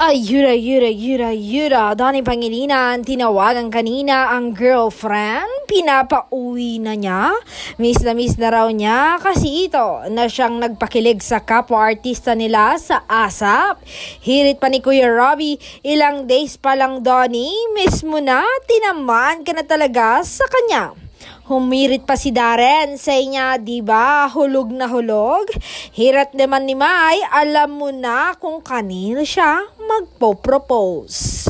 Ayura. Dani Pangilinan, tinawagan kanina ang girlfriend. Pinapauwi na niya. Miss na raw niya kasi ito na siyang nagpakilig sa kapwa-artista nila sa ASAP. Hirit pa ni Kuya Robbie, ilang days pa lang Donnie, miss mo na, tinamaan ka na talaga sa kanya. Humirit pa si Darren, say niya, diba, hulog na hulog? Hirat naman ni Mai, alam mo na kung kanino siya magpo-propose.